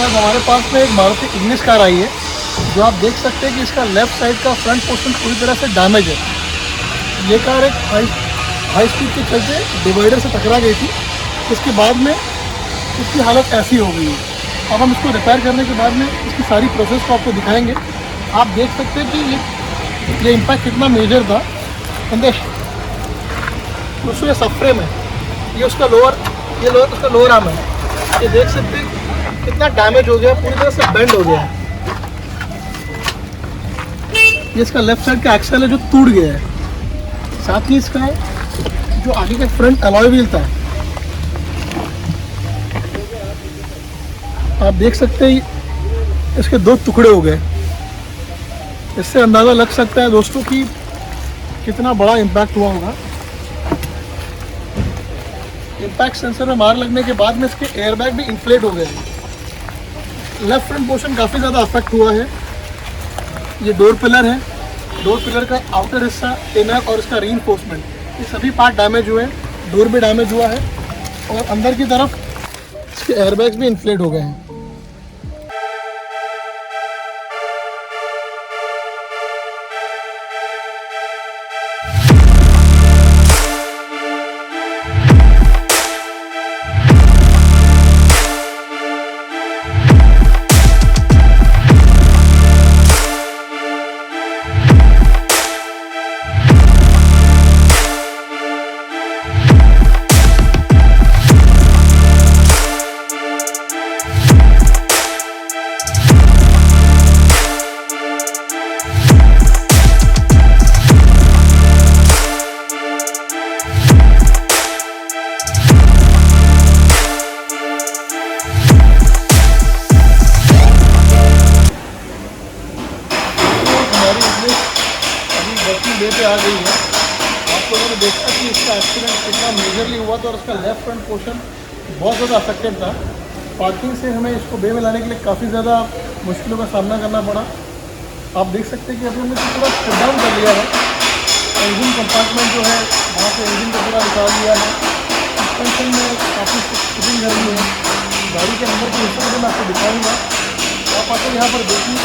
बाद हमारे पास में एक मारुति इग्निस कार आई है, जो आप देख सकते हैं कि इसका लेफ्ट साइड का फ्रंट पोर्शन पूरी तरह से डैमेज है। ये कार एक हाई स्पीड के चलते डिवाइडर से टकरा गई थी, इसके बाद में इसकी हालत ऐसी हो गई है। अब हम इसको रिपेयर करने के बाद में इसकी सारी प्रोसेस को आपको दिखाएंगे। आप देख सकते हैं कि ये इम्पैक्ट कितना मेजर था। दोस्तों ये सब फ्रेम है, ये उसका उसका लोअर आर्म है। ये देख सकते हैं कितना डैमेज हो गया, पूरी तरह से बेंड हो गया है। ये इसका लेफ्ट साइड का एक्सल है जो टूट गया है। साथ ही इसका जो आगे का फ्रंट अलॉय व्हील था, आप देख सकते हैं इसके 2 टुकड़े हो गए। इससे अंदाज़ा लग सकता है दोस्तों कि कितना बड़ा इम्पैक्ट हुआ होगा। इम्पैक्ट सेंसर में मार लगने के बाद में इसके एयरबैग भी इन्फ्लेट हो गए हैं। लेफ्ट फ्रंट पोर्शन काफ़ी ज़्यादा अफेक्ट हुआ है। ये डोर पिलर है, डोर पिलर का आउटर हिस्सा, इनर और इसका रीइंफोर्समेंट, ये सभी पार्ट डैमेज हुए हैं। डोर भी डैमेज हुआ है और अंदर की तरफ इसके एयरबैग्स भी इन्फ्लेट हो गए हैं। डे पे आ गई है। आप लोगों ने देखा कि इसका एक्सीडेंट कितना मेजरली हुआ था और उसका लेफ्ट फ्रंट पोर्शन बहुत ज़्यादा अफेक्टेड था। पार्किंग से हमें इसको बे में लाने के लिए काफ़ी ज़्यादा मुश्किलों का सामना करना पड़ा। आप देख सकते हैं कि अभी हमने पूरा शट डाउन कर लिया है। इंजन कंपार्टमेंट जो है वहाँ से इंजन को पूरा निकाल लिया है। सस्पेंशन में काफ़ी फिटिंग कर ली है। गाड़ी के अंदर के हिस्से को मैं आपको दिखाऊँगा। आप आकर यहाँ पर देखिए,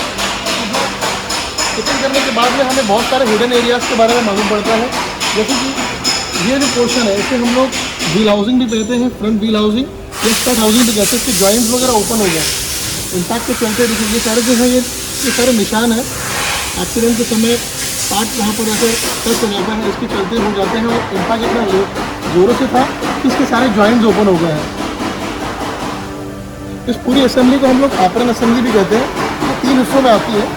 फिटिंग करने के बाद में हमें बहुत सारे हिडन एरियाज़ के बारे में मालूम पड़ता है। जैसे कि ये जो पोर्शन है इसे हम लोग व्हील हाउसिंग भी कहते हैं, फ्रंट व्हील हाउसिंग या स्टड हाउसिंग भी कहते हैं। इसके जॉइंट्स वगैरह ओपन हो गए। इम्पैक्ट के चलते देखिए ये सारे जो है ये सारे निशान हैं। एक्सीडेंट के समय पार्ट यहाँ पर ऐसे टच हो जाता है, इसके चलते हो जाते हैं। और इम्पैक्ट इतना ज़ोरों से था कि इसके सारे जॉइंट्स ओपन हो गए हैं। इस पूरी असेंबली को हम लोग एप्रन असेंबली भी कहते हैं। ये 3 हिस्सों में आती है।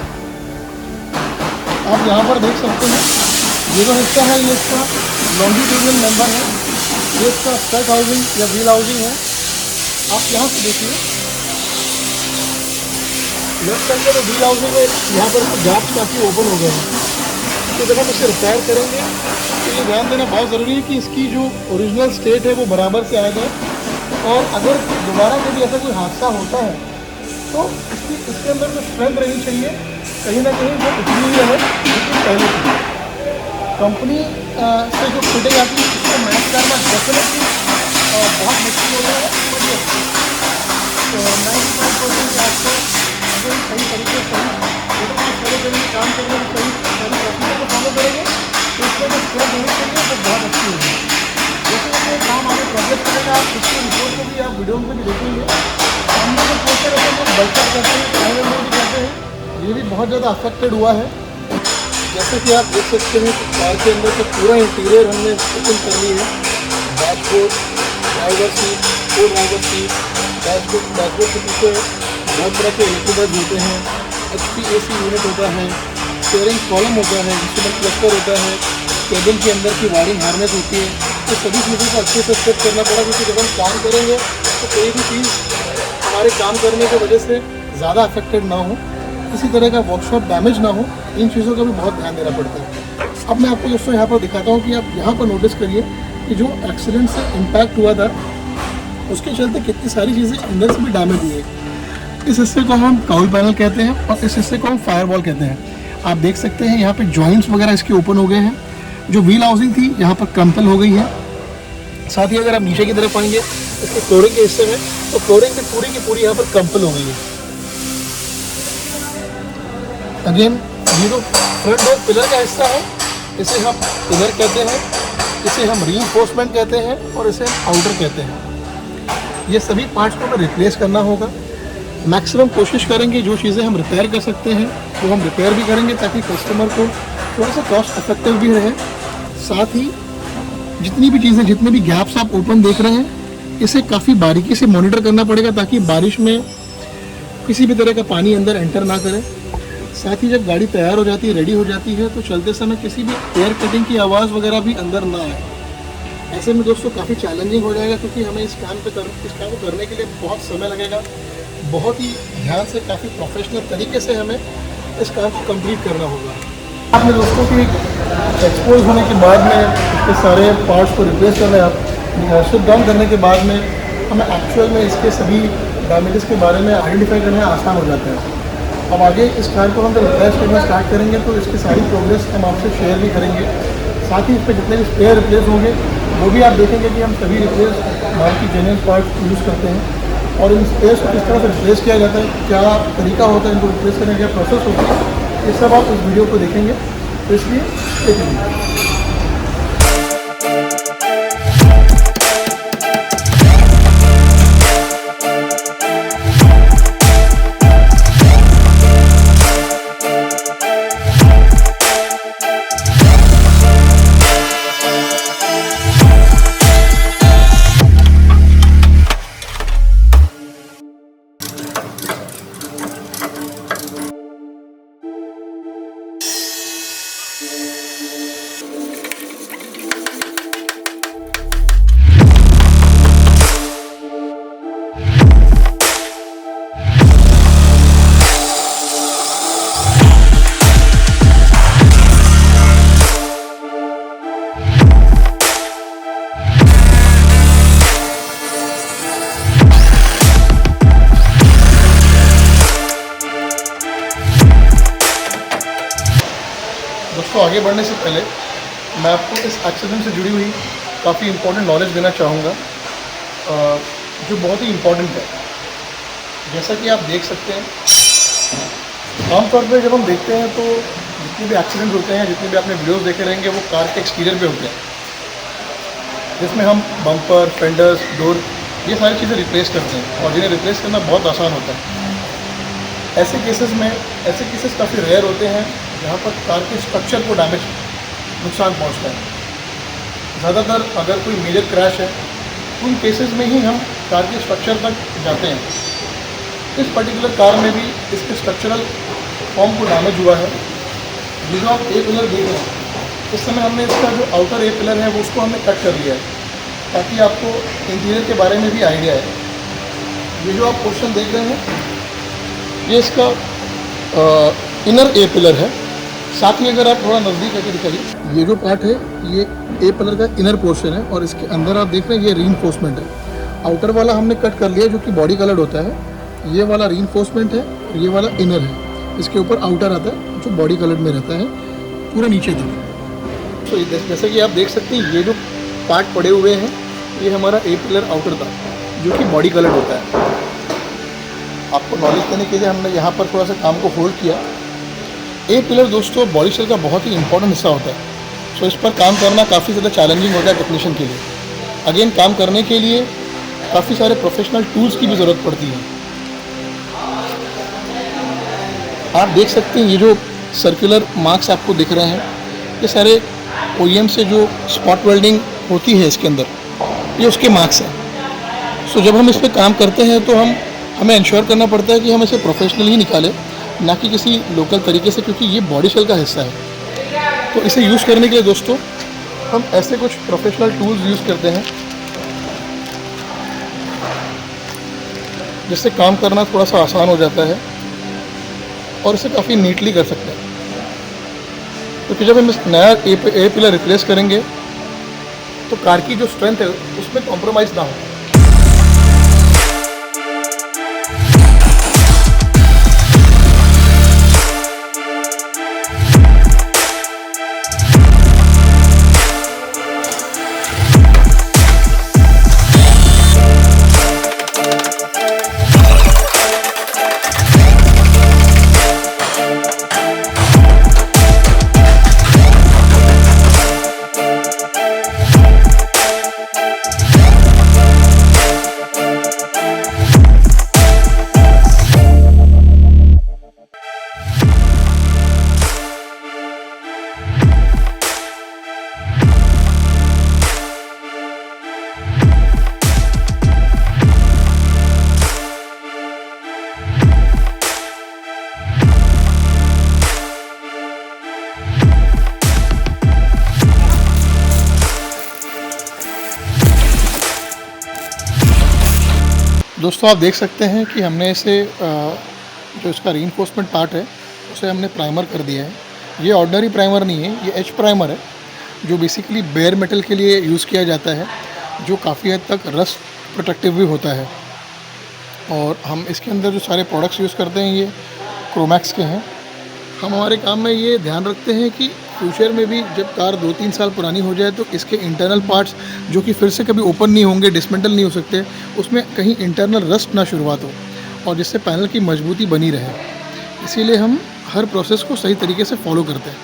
आप यहाँ पर देख सकते हैं ये जो हिस्सा है ये इसका लॉन्जिट्यूडनल मेंबर है, ये इसका स्टड हाउसिंग या व्हील हाउसिंग है। आप यहाँ से देखिए लेफ्ट साइड का जो व्हील हाउसिंग है यहाँ पर गैप्स काफ़ी ओपन हो गए हैं। तो जब हम इसे रिपेयर करेंगे तो ये ध्यान देना बहुत ज़रूरी है कि इसकी जो ओरिजिनल स्टेट है वो बराबर से आ जाए। और अगर दोबारा कभी ऐसा कोई हादसा होता है तो इसके अंदर जो स्ट्रेंथ रहनी चाहिए कहीं ना कहीं वो उतनी ही रहे लेकिन पहले की। कंपनी से जो फिटिंग आती है उसको मैच करना डेफिनेटली बहुत मुश्किल हो गया है। तो 95% के आसपास अगर सही तरीके से काम करने में सही प्रोसीजर को फॉलो करेंगे तो इसमें जो स्ट्रेंथ होनी चाहिए वो बहुत अच्छी होगी। जैसे जैसे काम आगे प्रोग्रेस करेगा आप इसके रिपोर्ट को भी आप वीडियो में भी देखेंगे। सामने जो पोस्टर है वो बल्कर करते हैं, प्राइवेट में भी कहते हैं, ये भी बहुत ज़्यादा अफेक्टेड हुआ है। जैसे कि आप देख सकते हैं कि कार के अंदर से पूरा इंटीरियर हमने फिटिंग कर ली है। डैशबोर्ड, ड्राइवर सीट, को ड्राइवर सीट, डैशबोर्ड के पीछे बहुत तरह के इलेक्ट्रोड होते हैं। HPAC यूनिट होता है, स्टीयरिंग कॉलम होता है, इंस्ट्रूमेंट क्लस्टर होता है, केबिन के अंदर की वायरिंग हार्नेस होती है। तो सभी चीज़ों को अच्छे से सेट करना पड़ा, क्योंकि जब हम काम करेंगे तो कोई भी चीज़ हमारे काम करने की वजह से ज़्यादा अफेक्टेड ना हो, किसी तरह का वर्कशॉप डैमेज ना हो, इन चीज़ों का भी बहुत ध्यान देना पड़ता है। अब मैं आपको दोस्तों यहाँ पर दिखाता हूँ कि आप यहाँ पर नोटिस करिए कि जो एक्सीडेंट से इम्पैक्ट हुआ था उसके चलते कितनी सारी चीज़ें अंदर से भी डैमेज हुई है। इस हिस्से को हम काउल पैनल कहते हैं और इस हिस्से को हम फायरवॉल कहते हैं। आप देख सकते हैं यहाँ पे जॉइंट्स वगैरह इसके ओपन हो गए हैं। जो व्हील हाउसिंग थी यहाँ पर क्रम्पल हो गई है। साथ ही अगर आप नीचे की तरफ आएंगे इसके फ्लोरिंग के हिस्से में, तो फ्लोरिंग की पूरी यहाँ पर कंपल हो गई है। अगेन ये जो फ्रंट डोर पिलर का हिस्सा है, इसे हम पिलर कहते हैं, इसे हम रीइंफोर्समेंट कहते हैं और इसे हम आउटर कहते हैं। ये सभी पार्ट्स को हमें रिप्लेस करना होगा। मैक्सिमम कोशिश करेंगे जो चीज़ें हम रिपेयर कर सकते हैं वो हम रिपेयर भी करेंगे, ताकि कस्टमर को थोड़ा सा कॉस्ट इफेक्टिव भी रहे। साथ ही जितनी भी चीज़ें, जितने भी गैप्स आप ओपन देख रहे हैं, इसे काफ़ी बारीकी से मॉनिटर करना पड़ेगा, ताकि बारिश में किसी भी तरह का पानी अंदर एंटर ना करे। साथ ही जब गाड़ी तैयार हो जाती है, रेडी हो जाती है, तो चलते समय किसी भी एयर कटिंग की आवाज़ वगैरह भी अंदर ना आए। ऐसे में दोस्तों काफ़ी चैलेंजिंग हो जाएगा, क्योंकि हमें इस काम को करने के लिए बहुत समय लगेगा। बहुत ही ध्यान से, काफ़ी प्रोफेशनल तरीके से हमें इस काम को कंप्लीट करना होगा। आपने दोस्तों की एक्सपोज होने के बाद में इसके सारे पार्ट्स को रिप्लेस करना है, आप शिप डाउन करने के बाद में हमें एक्चुअल में इसके सभी डैमेजेस के बारे में आइडेंटिफाई करना आसान हो जाता है। अब आगे इस कार को हम जब रिप्लेस करना स्टार्ट करेंगे तो इसकी सारी प्रोग्रेस हम आपसे शेयर भी करेंगे। साथ ही इस पर जितने भी स्पेयर रिप्लेस होंगे वो भी आप देखेंगे कि हम सभी replace Maruti genuine parts use करते हैं, और इन स्पेयर्स को किस तरह से रिप्लेस किया जाता है, क्या तरीका होता है इनको रिप्लेस करने का, क्या प्रोसेस होती है, ये सब आप इस वीडियो को देखेंगे। तो इसलिए देखिए, दोस्तों आगे बढ़ने से पहले मैं आपको इस एक्सीडेंट से जुड़ी हुई काफ़ी इम्पोर्टेंट नॉलेज देना चाहूँगा, जो बहुत ही इम्पोर्टेंट है। जैसा कि आप देख सकते हैं, आमतौर पर जब हम देखते हैं तो जितने भी एक्सीडेंट होते हैं, जितने भी आपने वीडियोस देखे रहेंगे, वो कार के एक्सटीरियर पे होते हैं, जिसमें हम बम्पर, फेंडर्स, डोर, ये सारी चीज़ें रिप्लेस करते हैं, और जिन्हें रिप्लेस करना बहुत आसान होता है। ऐसे केसेस काफ़ी रेयर होते हैं जहाँ पर कार के स्ट्रक्चर को नुकसान पहुँचता है। ज़्यादातर अगर कोई मेजर क्रैश है, उन केसेस में ही हम कार के स्ट्रक्चर तक जाते हैं। इस पर्टिकुलर कार में भी इसके स्ट्रक्चरल फॉर्म को डैमेज हुआ है। ये जो आप ए पिलर देख रहे हैं, इस समय हमने इसका जो आउटर ए पिलर है वो उसको हमने कट कर लिया है, ताकि आपको इंटीरियर के बारे में भी आइडिया है। ये जो आप पोर्शन देख रहे हैं, ये इसका इनर ए पिलर है। साथ ही अगर आप थोड़ा नज़दीक आके दिखाइए, ये जो पार्ट है ये ए पिलर का इनर पोर्शन है, और इसके अंदर आप देख रहे हैं ये रीइंफोर्समेंट है। आउटर वाला हमने कट कर लिया जो कि बॉडी कलर्ड होता है, ये वाला रीइंफोर्समेंट है, ये वाला इनर है। इसके ऊपर आउटर आता है जो बॉडी कलर्ड में रहता है पूरा नीचे तक। तो जैसे कि आप देख सकते हैं, ये जो पार्ट पड़े हुए हैं ये हमारा ए पिलर आउटर था जो कि बॉडी कलर्ड होता है। आपको नॉलेज देने के लिए हमने यहाँ पर थोड़ा सा काम को होल्ड किया। ए पिलर दोस्तों बॉडी शेल का बहुत ही इंपॉर्टेंट हिस्सा होता है। सो इस पर काम करना काफ़ी ज़्यादा चैलेंजिंग होता है टेक्नीशियन के लिए। अगेन काम करने के लिए काफ़ी सारे प्रोफेशनल टूल्स की भी ज़रूरत पड़ती है। आप देख सकते हैं ये जो सर्कुलर मार्क्स आपको दिख रहे हैं, ये सारे OEM से जो स्पॉट वेल्डिंग होती है इसके अंदर, ये उसके मार्क्स हैं। सो जब हम इस पर काम करते हैं तो हमें इंश्योर करना पड़ता है कि हम इसे प्रोफेशनली ही निकालें, ना कि किसी लोकल तरीके से, क्योंकि ये बॉडी शेल का हिस्सा है। तो इसे यूज़ करने के लिए दोस्तों हम ऐसे कुछ प्रोफेशनल टूल्स यूज़ करते हैं, जिससे काम करना थोड़ा सा आसान हो जाता है और इसे काफ़ी नीटली कर सकते हैं। क्योंकि जब हम इस नया ए पिलर रिप्लेस करेंगे तो कार की जो स्ट्रेंथ है उसमें कॉम्प्रोमाइज़ ना हो। दोस्तों आप देख सकते हैं कि हमने इसे जो इसका रीइंफोर्समेंट पार्ट है उसे हमने प्राइमर कर दिया है। ये ऑर्डिनरी प्राइमर नहीं है, ये एच प्राइमर है जो बेसिकली बेयर मेटल के लिए यूज़ किया जाता है, जो काफ़ी हद तक रस्ट प्रोटेक्टिव भी होता है। और हम इसके अंदर जो सारे प्रोडक्ट्स यूज़ करते हैं ये क्रोमैक्स के हैं। हम हमारे काम में ये ध्यान रखते हैं कि फ्यूचर में भी जब कार 2-3 साल पुरानी हो जाए तो इसके इंटरनल पार्ट्स जो कि फिर से कभी ओपन नहीं होंगे, डिसमेंटल नहीं हो सकते, उसमें कहीं इंटरनल रस्ट ना शुरुआत हो और जिससे पैनल की मजबूती बनी रहे। इसीलिए हम हर प्रोसेस को सही तरीके से फॉलो करते हैं।